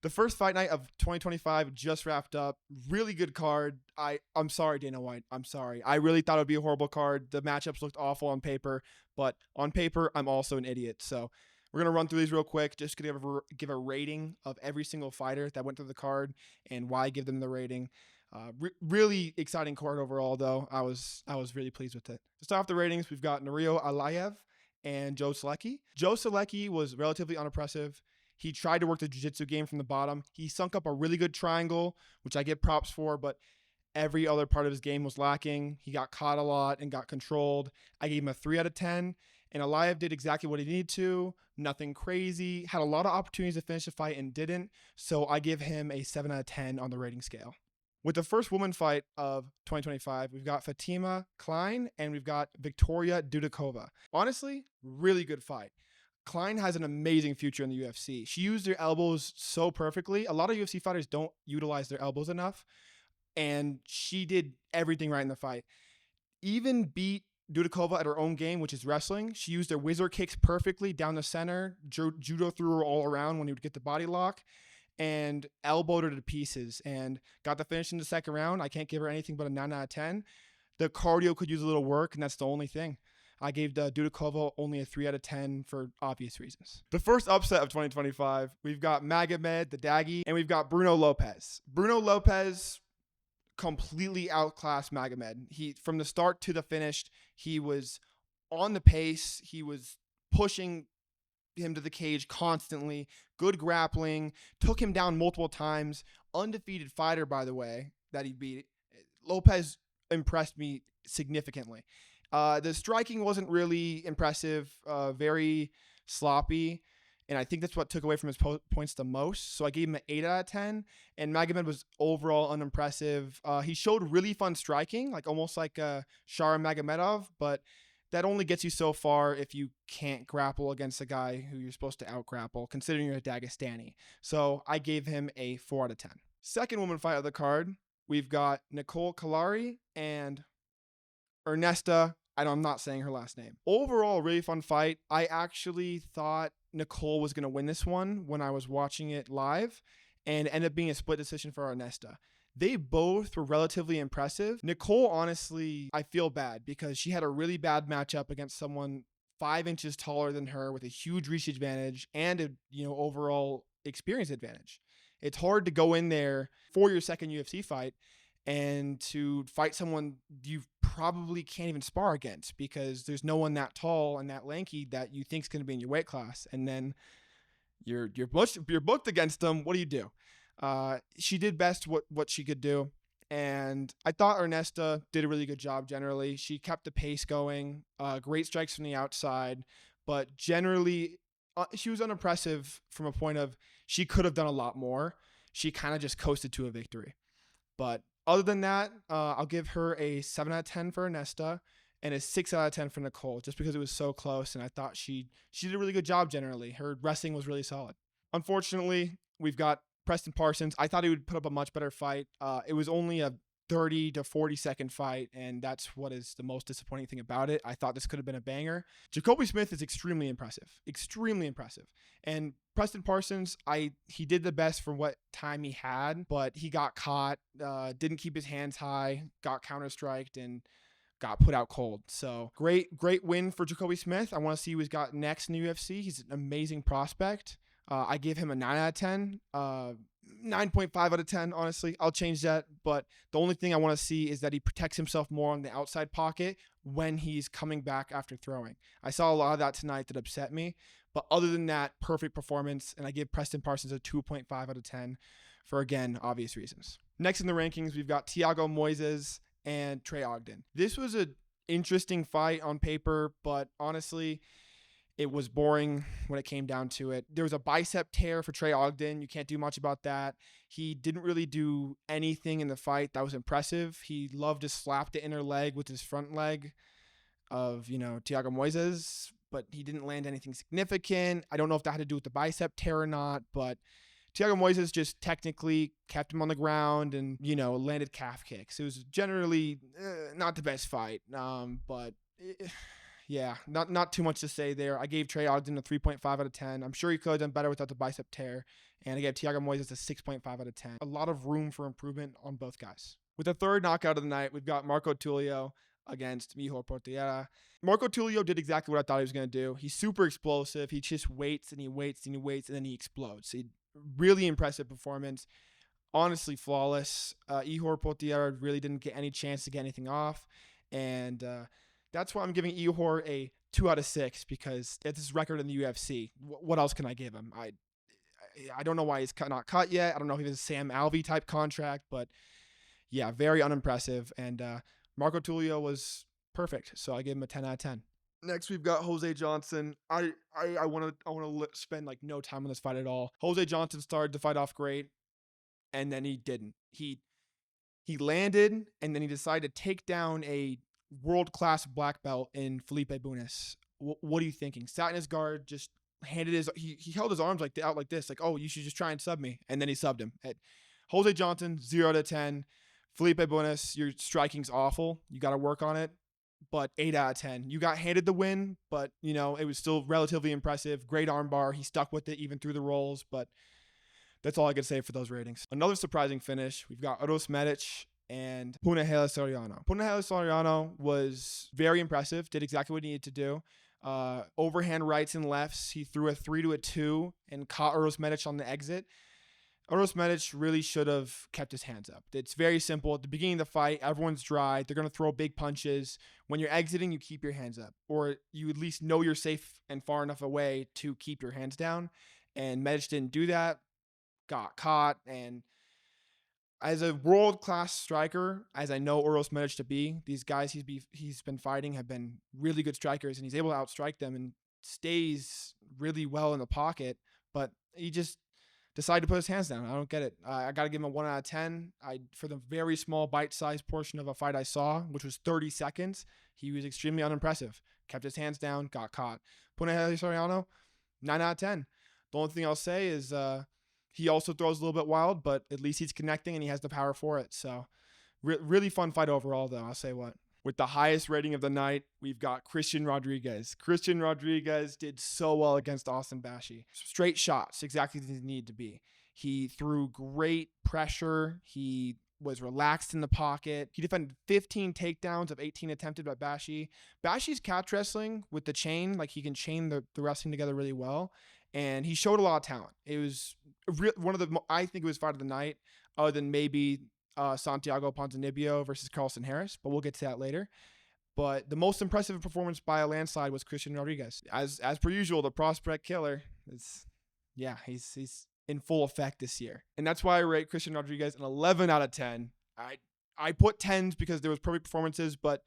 The first fight night of 2025 just wrapped up. Really good card. I'm sorry, Dana White. I'm sorry. I really thought it would be a horrible card. The matchups looked awful on paper, but on paper, I'm also an idiot. So we're going to run through these real quick. Just going to give a rating of every single fighter that went through the card and why I give them the rating. Really exciting card overall, though. I was really pleased with it. To start off the ratings, we've got Nurullo, Aliev, and Joe Solecki. Joe Solecki was relatively unimpressive. He tried to work the jiu-jitsu game from the bottom. He sunk up a really good triangle, which I get props for, but every other part of his game was lacking. He got caught a lot and got controlled. I gave him a 3 out of 10, and Aliev did exactly what he needed to. Nothing crazy. Had a lot of opportunities to finish the fight and didn't, so I give him a 7 out of 10 on the rating scale. With the first woman fight of 2025, we've got Fatima, Kline, and we've got Viktoria, Dudakova. Honestly, really good fight. Kline has an amazing future in the UFC. She used her elbows so perfectly. A lot of UFC fighters don't utilize their elbows enough, and she did everything right in the fight. Even beat Dudakova at her own game, which is wrestling. She used her whizzer kicks perfectly down the center, judo threw her all around when he would get the body lock, and elbowed her to pieces and got the finish in the second round. I can't give her anything but a 9 out of 10. The cardio could use a little work, and that's the only thing. I gave the Dudakova only a 3 out of 10 for obvious reasons. The first upset of 2025, we've got Magomed, the Daggy, and we've got Bruno Lopes. Bruno Lopes completely outclassed Magomed. He, from the start to the finish, he was on the pace. He was pushing him to the cage constantly. Good grappling. Took him down multiple times. Undefeated fighter, by the way, that he beat. Lopes impressed me significantly. The striking wasn't really impressive, very sloppy, and I think that's what took away from his points the most. So I gave him an 8 out of 10, and Magomed was overall unimpressive. He showed really fun striking, like almost like Shara Magomedov, but that only gets you so far if you can't grapple against a guy who you're supposed to out-grapple, considering you're a Dagestani. So I gave him a 4 out of 10. Second woman fight of the card, we've got Nicolle Caliari and Ernesta. I'm not saying her last name. Overall, really fun fight. I actually thought Nicolle was going to win this one when I was watching it live, and it ended up being a split decision for Ernesta. They both were relatively impressive. Nicolle, honestly, I feel bad because she had a really bad matchup against someone 5 inches taller than her with a huge reach advantage and a overall experience advantage. It's hard to go in there for your second UFC fight and to fight someone you probably can't even spar against because there's no one that tall and that lanky that you think is going to be in your weight class. And then you're booked against them. What do you do? She did best what she could do. And I thought Ernesta did a really good job generally. She kept the pace going, great strikes from the outside, but generally she was unimpressive from a point of she could have done a lot more. She kind of just coasted to a victory. But other than that, I'll give her a 7 out of 10 for Ernesta and a 6 out of 10 for Nicolle, just because it was so close. And I thought she did a really good job generally. Her wrestling was really solid. Unfortunately, we've got Preston Parsons. I thought he would put up a much better fight. It was only a 30 to 40 second fight, and that's what is the most disappointing thing about it. I thought this could have been a banger. Jacobe Smith is extremely impressive. And Preston Parsons, he did the best for what time he had, but he got caught, didn't keep his hands high, got counter-striked, and got put out cold. So great win for Jacobe Smith. I want to see who he's got next in the UFC. He's an amazing prospect. I gave him a 9 out of 10, 9.5 out of 10, honestly. I'll change that, but the only thing I want to see is that he protects himself more on the outside pocket when he's coming back after throwing. I saw a lot of that tonight that upset me, but other than that, perfect performance, and I give Preston Parsons a 2.5 out of 10 for, again, obvious reasons. Next in the rankings, we've got Thiago Moises and Trey Ogden. This was an interesting fight on paper, but honestly, it was boring when it came down to it. There was a bicep tear for Trey Ogden. You can't do much about that. He didn't really do anything in the fight that was impressive. He loved to slap the inner leg with his front leg of, Thiago Moises, but he didn't land anything significant. I don't know if that had to do with the bicep tear or not, but Thiago Moises just technically kept him on the ground and, landed calf kicks. It was generally not the best fight, but... Yeah, not too much to say there. I gave Trey Ogden a 3.5 out of 10. I'm sure he could have done better without the bicep tear. And I gave Thiago Moises a 6.5 out of 10. A lot of room for improvement on both guys. With the third knockout of the night, we've got Marco Tulio against Ihor Potieria. Marco Tulio did exactly what I thought he was going to do. He's super explosive. He just waits and he waits and he waits and then he explodes. Really impressive performance. Honestly flawless. Ihor Potieria really didn't get any chance to get anything off. And that's why I'm giving Ihor a 2 out of 6 because it's his record in the UFC. What else can I give him? I don't know why he's not cut yet. I don't know if he has a Sam Alvey type contract, but yeah, very unimpressive. And Marco Tulio was perfect, so I gave him a 10 out of 10. Next, we've got Jose Johnson. I want to spend like no time on this fight at all. Jose Johnson started the fight off great, and then he didn't. He landed, and then he decided to take down a world-class black belt in Felipe Bunes. What are you thinking? Sat in his guard, just handed he held his arms out like this, like, oh, you should just try and sub me, and then he subbed him. Jose Johnson, 0 out of 10. Felipe Bunes, your striking's awful. You got to work on it, but 8 out of 10. You got handed the win, but, it was still relatively impressive. Great armbar. He stuck with it even through the rolls, but that's all I can say for those ratings. Another surprising finish. We've got Uroš Medić and Punahele Soriano. Punahele Soriano was very impressive, did exactly what he needed to do. Overhand rights and lefts. He threw a 3 to a 2 and caught Uroš Medić on the exit. Uroš Medić really should have kept his hands up. It's very simple. At the beginning of the fight, everyone's dry. They're going to throw big punches. When you're exiting, you keep your hands up. Or you at least know you're safe and far enough away to keep your hands down. And Medić didn't do that. Got caught. And as a world-class striker, as I know Uroš Medić to be, these guys he's been fighting have been really good strikers. And he's able to outstrike them and stays really well in the pocket. But he just decided to put his hands down. I don't get it. I got to give him a 1 out of 10. For the very small bite-sized portion of a fight I saw, which was 30 seconds, he was extremely unimpressive. Kept his hands down, got caught. Punahele Soriano, 9 out of 10. The only thing I'll say is he also throws a little bit wild, but at least he's connecting and he has the power for it. So really fun fight overall, though. I'll say what. With the highest rating of the night, we've got Christian Rodriguez. Christian Rodriguez did so well against Austin Bashi. Straight shots, exactly as he needed to be. He threw great pressure. He was relaxed in the pocket. He defended 15 takedowns of 18 attempted by Bashi. Bashi's catch wrestling with the chain, like he can chain the wrestling together really well. And he showed a lot of talent. It was I think it was fight of the night, other than maybe Santiago Ponzinibbio versus Carlson Harris, but we'll get to that later. But the most impressive performance by a landslide was Christian Rodriguez. As per usual, the prospect killer he's in full effect this year. And that's why I rate Christian Rodriguez an 11 out of 10. I put 10s because there was perfect performances, but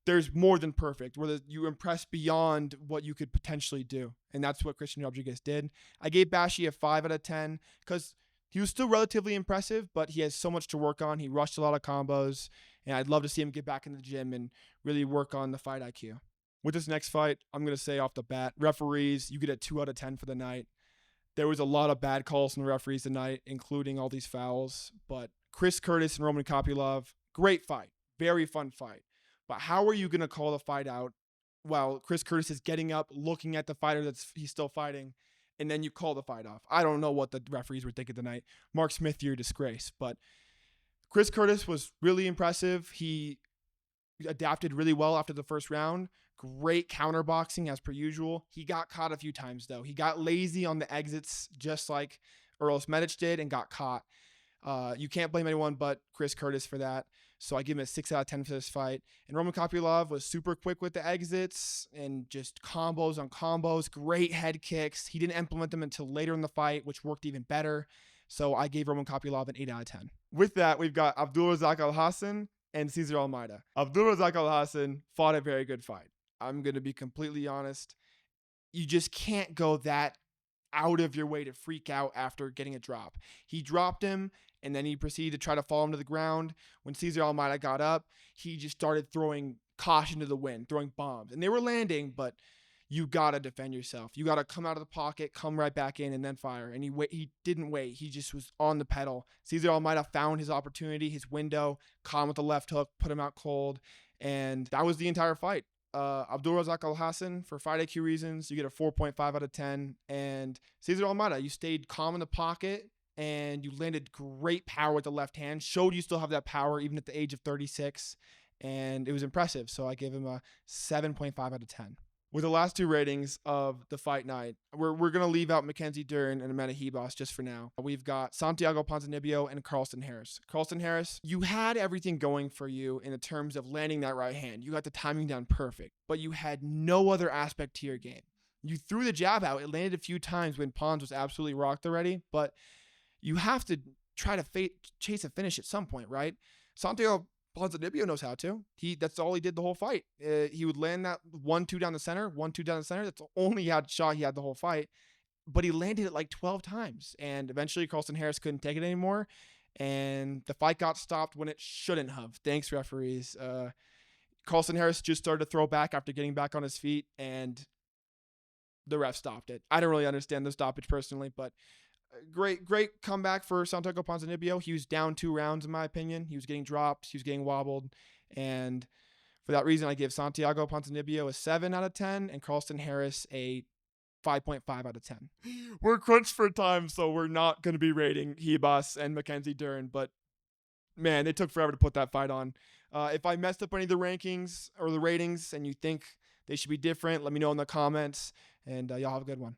there's more than perfect, where you impress beyond what you could potentially do. And that's what Christian Rodriguez did. I gave Bashi a 5 out of 10 because he was still relatively impressive, but he has so much to work on. He rushed a lot of combos, and I'd love to see him get back in the gym and really work on the fight IQ. With this next fight, I'm going to say off the bat, referees, you get a 2 out of 10 for the night. There was a lot of bad calls from the referees tonight, including all these fouls. But Chris Curtis and Roman Kopylov, great fight. Very fun fight. But how are you going to call the fight out while Chris Curtis is getting up, looking at the fighter he's still fighting, and then you call the fight off? I don't know what the referees were thinking tonight. Mark Smith, you're a disgrace. But Chris Curtis was really impressive. He adapted really well after the first round. Great counterboxing as per usual. He got caught a few times, though. He got lazy on the exits, just like Uroš Medić did, and got caught. You can't blame anyone but Chris Curtis for that. So I give him a 6 out of 10 for this fight. And Roman Kopylov was super quick with the exits and just combos on combos, great head kicks. He didn't implement them until later in the fight, which worked even better. So I gave Roman Kopylov an 8 out of 10. With that, we've got Abdulrazak Alhassan and Cesar Almeida. Abdulrazak Alhassan fought a very good fight. I'm going to be completely honest. You just can't go that out of your way to freak out after getting a drop. He dropped him, and then he proceeded to try to fall him to the ground. When Cesar Almeida got up, he just started throwing caution to the wind, throwing bombs. And they were landing, but you got to defend yourself. You got to come out of the pocket, come right back in, and then fire. And he didn't wait. He just was on the pedal. Cesar Almeida found his opportunity, his window, caught him with the left hook, put him out cold, and that was the entire fight. Abdulrazak Al-Hassan, for fight IQ reasons, you get a 4.5 out of 10. And Cesar Almeida, you stayed calm in the pocket and you landed great power with the left hand. Showed you still have that power even at the age of 36. And it was impressive. So I give him a 7.5 out of 10. With the last two ratings of the fight night, we're going to leave out Mackenzie Dern and Amanda Ribas just for now. We've got Santiago Ponzinibbio and Carlston Harris. Carlston Harris, you had everything going for you in the terms of landing that right hand. You got the timing down perfect, but you had no other aspect to your game. You threw the jab out. It landed a few times when Pons was absolutely rocked already, but you have to try to chase a finish at some point, right? Santiago Ponzinibbio knows how to. That's all he did the whole fight. He would land that 1-2 down the center, 1-2 down the center. That's the only shot he had the whole fight. But he landed it like 12 times. And eventually Carlston Harris couldn't take it anymore. And the fight got stopped when it shouldn't have. Thanks, referees. Carlston Harris just started to throw back after getting back on his feet. And the ref stopped it. I don't really understand the stoppage personally, but great comeback for Santiago Ponzinibbio. He was down 2 rounds, in my opinion. He was getting dropped. He was getting wobbled. And for that reason, I give Santiago Ponzinibbio a 7 out of 10 and Carlston Harris a 5.5 out of 10. We're crunched for time, so we're not going to be rating Ribas and Mackenzie Dern. But, man, it took forever to put that fight on. If I messed up any of the rankings or the ratings and you think they should be different, let me know in the comments. And y'all have a good one.